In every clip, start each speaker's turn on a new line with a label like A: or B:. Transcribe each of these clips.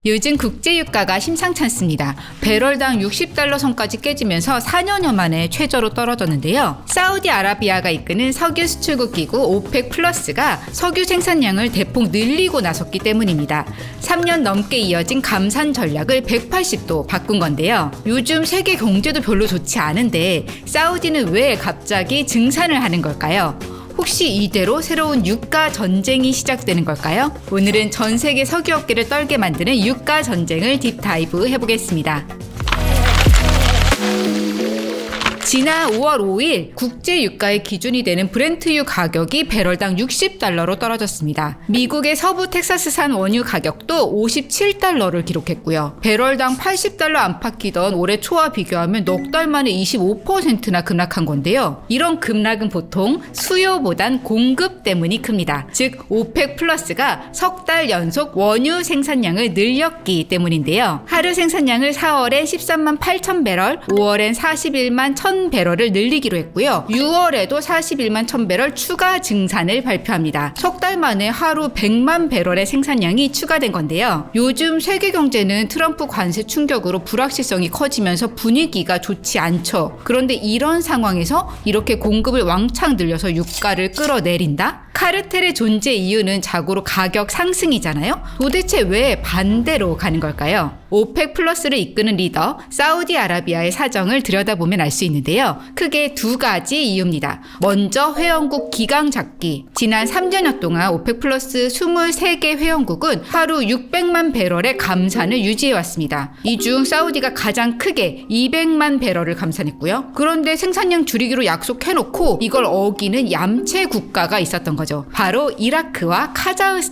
A: 요즘 국제유가가 심상치 않습니다. 배럴당 60달러 선까지 깨지면서 4년여 만에 최저로 떨어졌는데요. 사우디아라비아가 이끄는 석유 수출국 기구 오펙 플러스가 석유 생산량을 대폭 늘리고 나섰기 때문입니다. 3년 넘게 이어진 감산 전략을 180도 바꾼 건데요. 요즘 세계 경제도 별로 좋지 않은데 사우디는 왜 갑자기 증산을 하는 걸까요? 혹시 이대로 새로운 유가 전쟁이 시작되는 걸까요? 오늘은 전 세계 석유업계를 떨게 만드는 유가 전쟁을 딥다이브 해보겠습니다. 지난 5월 5일 국제유가의 기준이 되는 브렌트유 가격이 배럴당 60달러로 떨어졌습니다. 미국의 서부 텍사스산 원유 가격도 57달러를 기록했고요. 배럴당 80달러 안팎이던 올해 초와 비교하면 넉 달 만에 25%나 급락한 건데요. 이런 급락은 보통 수요보단 공급 때문이 큽니다. 즉 오펙 플러스가 석 달 연속 원유 생산량을 늘렸기 때문인데요. 하루 생산량을 4월엔 13만 8천 배럴, 5월엔 41만 1천 배럴을 늘리기로 했고요. 6월에도 41만 1000배럴 추가 증산을 발표합니다. 석 달 만에 하루 100만 배럴의 생산량이 추가된 건데요. 요즘 세계 경제는 트럼프 관세 충격으로 불확실성이 커지면서 분위기가 좋지 않죠. 그런데 이런 상황에서 이렇게 공급을 왕창 늘려서 유가를 끌어내린다? 카르텔의 존재 이유는 자고로 가격 상승이잖아요. 도대체 왜 반대로 가는 걸까요? 오펙 플러스를 이끄는 리더 사우디아라비아의 사정을 들여다보면 알 수 있는데요. 크게 두 가지 이유입니다. 먼저 회원국 기강 잡기. 지난 3년여 동안 오펙 플러스 23개 회원국은 하루 600만 배럴의 감산을 유지해왔습니다. 이 중 사우디가 가장 크게 200만 배럴을 감산했고요. 그런데 생산량 줄이기로 약속해놓고 이걸 어기는 얌체 국가가 있었던 거죠. 바로 이라크와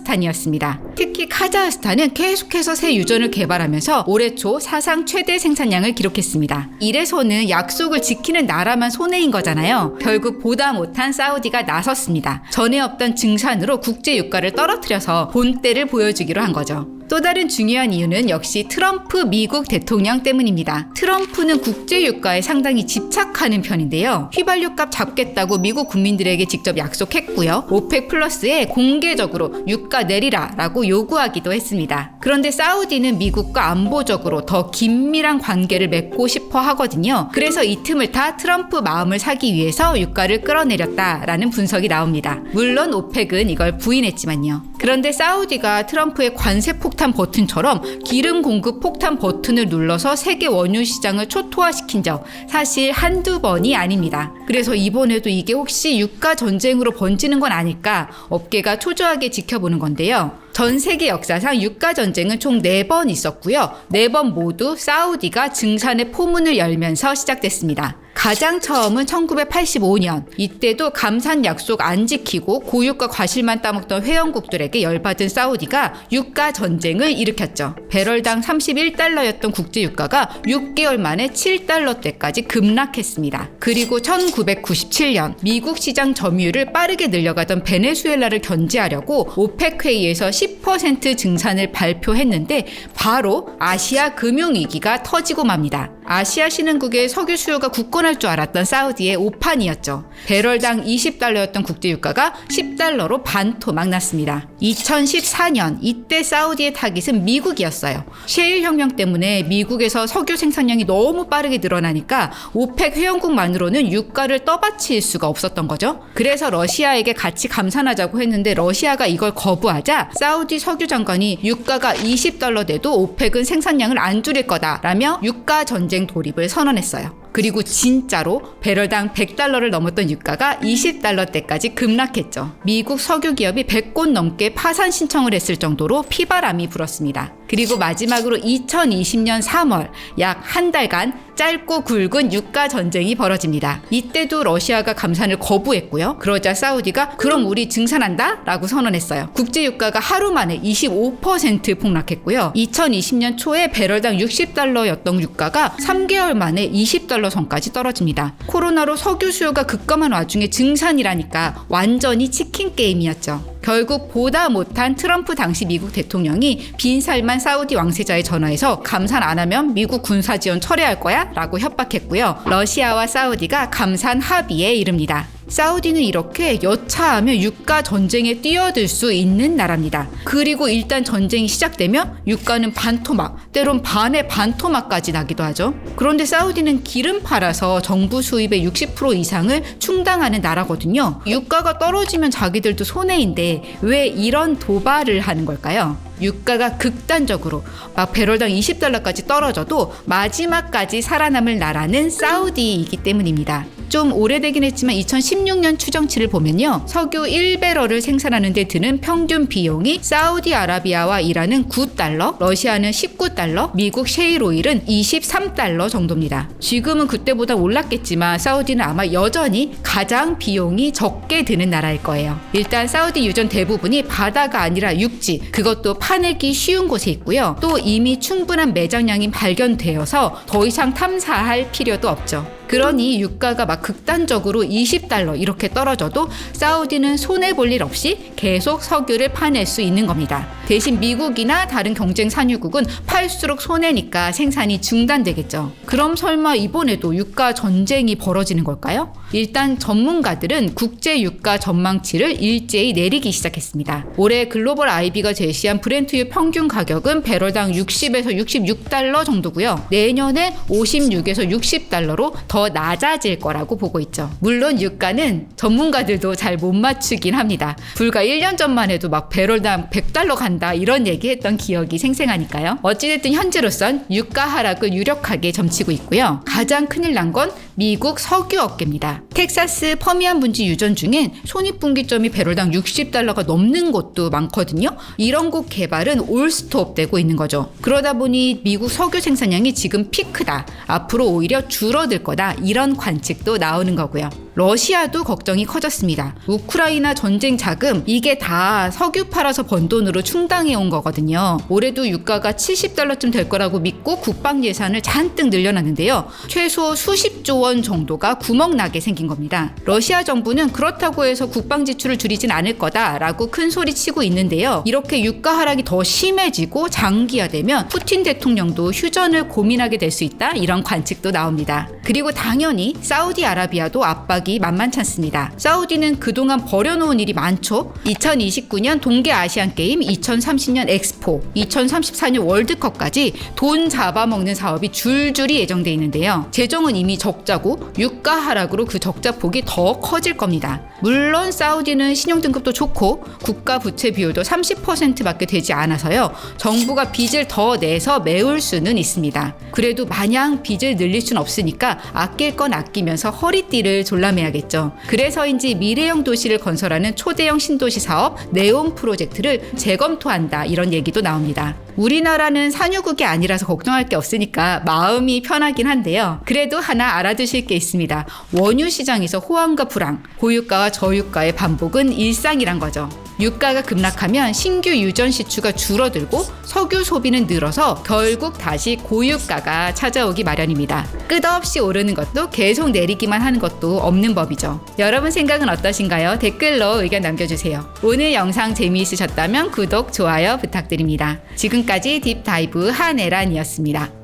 A: 카자흐스탄이었습니다. 특히 카자흐스탄은 계속해서 새 유전을 개발하면서 올해 초 사상 최대 생산량을 기록했습니다. 이래서는 약속을 지키는 나라만 손해인 거잖아요. 결국 보다 못한 사우디가 나섰습니다. 전에 없던 증산으로 국제 유가를 떨어뜨려서 본때를 보여주기로 한 거죠. 또 다른 중요한 이유는 역시 트럼프 미국 대통령 때문입니다. 트럼프는 국제유가에 상당히 집착하는 편인데요. 휘발유값 잡겠다고 미국 국민들에게 직접 약속했고요. 오펙 플러스에 공개적으로 유가 내리라 라고 요구하기도 했습니다. 그런데 사우디는 미국과 안보적으로 더 긴밀한 관계를 맺고 싶어 하거든요. 그래서 이 틈을 타 트럼프 마음을 사기 위해서 유가를 끌어내렸다라는 분석이 나옵니다. 물론 오펙은 이걸 부인했지만요. 그런데 사우디가 트럼프의 관세 폭탄 버튼처럼 기름 공급 폭탄 버튼을 눌러서 세계 원유 시장을 초토화시킨 적 사실 한두 번이 아닙니다. 그래서 이번에도 이게 혹시 유가 전쟁으로 번지는 건 아닐까 업계가 초조하게 지켜보는 건데요. 전 세계 역사상 유가 전쟁은 총 4번 있었고요. 4번 모두 사우디가 증산의 포문을 열면서 시작됐습니다. 가장 처음은 1985년. 이때도 감산 약속 안 지키고 고유가 과실만 따먹던 회원국들에게 열받은 사우디가 유가 전쟁을 일으켰죠. 배럴당 31달러였던 국제유가가 6개월 만에 7달러대까지 급락했습니다. 그리고 1997년 미국 시장 점유율을 빠르게 늘려가던 베네수엘라를 견제하려고 오펙 회의에서 10% 증산을 발표했는데 바로 아시아 금융위기가 터지고 맙니다. 아시아 신흥국의 석유 수요가 굳건할 줄 알았던 사우디의 오판이었죠. 배럴당 20달러였던 국제유가가 10달러로 반토막 났습니다. 2014년 이때 사우디의 타깃은 미국이었어요. 셰일 혁명 때문에 미국에서 석유 생산량이 너무 빠르게 늘어나니까 오펙 회원국만으로는 유가를 떠받칠 수가 없었던 거죠. 그래서 러시아에게 같이 감산하자고 했는데 러시아가 이걸 거부하자 사우디 석유 장관이 유가가 20달러 돼도 오펙은 생산량을 안 줄일 거다라며 유가 전쟁 돌입을 선언했어요. 그리고 진짜로 배럴당 100달러를 넘었던 유가가 20달러대까지 급락했죠. 미국 석유 기업이 100곳 넘게 파산 신청을 했을 정도로 피바람이 불었습니다. 그리고 마지막으로 2020년 3월 약 한 달간 짧고 굵은 유가 전쟁이 벌어집니다. 이때도 러시아가 감산을 거부했고요. 그러자 사우디가 그럼 우리 증산한다? 라고 선언했어요. 국제유가가 하루 만에 25% 폭락했고요. 2020년 초에 배럴당 60달러였던 유가가 3개월 만에 20달러 선까지 떨어집니다. 코로나로 석유 수요가 급감한 와중에 증산이라니까 완전히 치킨 게임이었죠. 결국 보다 못한 트럼프 당시 미국 대통령이 빈살만 사우디 왕세자에 전화해서 감산 안 하면 미국 군사 지원 철회할 거야? 라고 협박했고요. 러시아와 사우디가 감산 합의에 이릅니다. 사우디는 이렇게 여차하면 유가 전쟁에 뛰어들 수 있는 나라입니다. 그리고 일단 전쟁이 시작되면 유가는 반토막, 때론 반의 반토막까지 나기도 하죠. 그런데 사우디는 기름 팔아서 정부 수입의 60% 이상을 충당하는 나라거든요. 유가가 떨어지면 자기들도 손해인데 왜 이런 도발을 하는 걸까요? 유가가 극단적으로 막 배럴당 20달러까지 떨어져도 마지막까지 살아남을 나라는 사우디이기 때문입니다. 좀 오래되긴 했지만 2016년 추정치를 보면요. 석유 1배럴을 생산하는 데 드는 평균 비용이 사우디아라비아와 이란은 9달러, 러시아는 19달러, 미국 셰일 오일은 23달러 정도입니다. 지금은 그때보다 올랐겠지만 사우디는 아마 여전히 가장 비용이 적게 드는 나라일 거예요. 일단 사우디 유전 대부분이 바다가 아니라 육지, 그것도 파내기 쉬운 곳에 있고요. 또 이미 충분한 매장량이 발견되어서 더 이상 탐사할 필요도 없죠. 그러니 유가가 막 극단적으로 20달러 이렇게 떨어져도 사우디는 손해볼 일 없이 계속 석유를 파낼 수 있는 겁니다. 대신 미국이나 다른 경쟁 산유국은 팔수록 손해니까 생산이 중단되겠죠. 그럼 설마 이번에도 유가 전쟁이 벌어지는 걸까요? 일단 전문가들은 국제 유가 전망치를 일제히 내리기 시작했습니다. 올해 글로벌 IB가 제시한 브렌트유 평균 가격은 배럴당 60에서 66달러 정도고요. 내년에 56에서 60달러로 더 낮아질 거라고 보고 있죠. 물론 유가는 전문가들도 잘 못 맞추긴 합니다. 불과 1년 전만 해도 막 배럴당 100달러 간다 이런 얘기했던 기억이 생생하니까요. 어찌됐든 현재로선 유가 하락을 유력하게 점치고 있고요. 가장 큰일 난 건 미국 석유 업계입니다. 텍사스 퍼미안 분지 유전 중엔 손익분기점이 배럴당 60달러가 넘는 곳도 많거든요. 이런 곳 개발은 올스톱 되고 있는 거죠. 그러다 보니 미국 석유 생산량이 지금 피크다. 앞으로 오히려 줄어들 거다. 이런 관측도 나오는 거고요. 러시아도 걱정이 커졌습니다. 우크라이나 전쟁 자금 이게 다 석유 팔아서 번 돈으로 충당해 온 거거든요. 올해도 유가가 70달러쯤 될 거라고 믿고 국방 예산을 잔뜩 늘려놨는데요. 최소 수십조 원 정도가 구멍나게 생긴 겁니다. 러시아 정부는 그렇다고 해서 국방 지출을 줄이진 않을 거다라고 큰 소리 치고 있는데요. 이렇게 유가 하락이 더 심해지고 장기화되면 푸틴 대통령도 휴전을 고민하게 될 수 있다. 이런 관측도 나옵니다. 그리고 당연히 사우디아라비아도 압박이 만만찮습니다. 사우디는 그동안 벌여놓은 일이 많죠. 2029년 동계아시안게임, 2030년 엑스포, 2034년 월드컵까지 돈 잡아먹는 사업이 줄줄이 예정돼 있는데요. 재정은 이미 적자고 유가 하락으로 그 적자 폭이 더 커질 겁니다. 물론 사우디는 신용등급도 좋고 국가 부채 비율도 30%밖에 되지 않아서요. 정부가 빚을 더 내서 메울 수는 있습니다. 그래도 마냥 빚을 늘릴 순 없으니까 아낄 건 아끼면서 허리띠를 졸라매야겠죠. 그래서인지 미래형 도시를 건설하는 초대형 신도시 사업 네온 프로젝트를 재검토한다 이런 얘기도 나옵니다. 우리나라는 산유국이 아니라서 걱정할 게 없으니까 마음이 편하긴 한데요. 그래도 하나 알아두실 게 있습니다. 원유 시장에서 호황과 불황, 고유가와 저유가의 반복은 일상이란 거죠. 유가가 급락하면 신규 유전 시추가 줄어들고 석유 소비는 늘어서 결국 다시 고유가가 찾아오기 마련입니다. 끝없이 오르는 것도 계속 내리기만 하는 것도 없는 법이죠. 여러분 생각은 어떠신가요? 댓글로 의견 남겨주세요. 오늘 영상 재미있으셨다면 구독, 좋아요 부탁드립니다. 지금까지 딥다이브 한혜란이었습니다.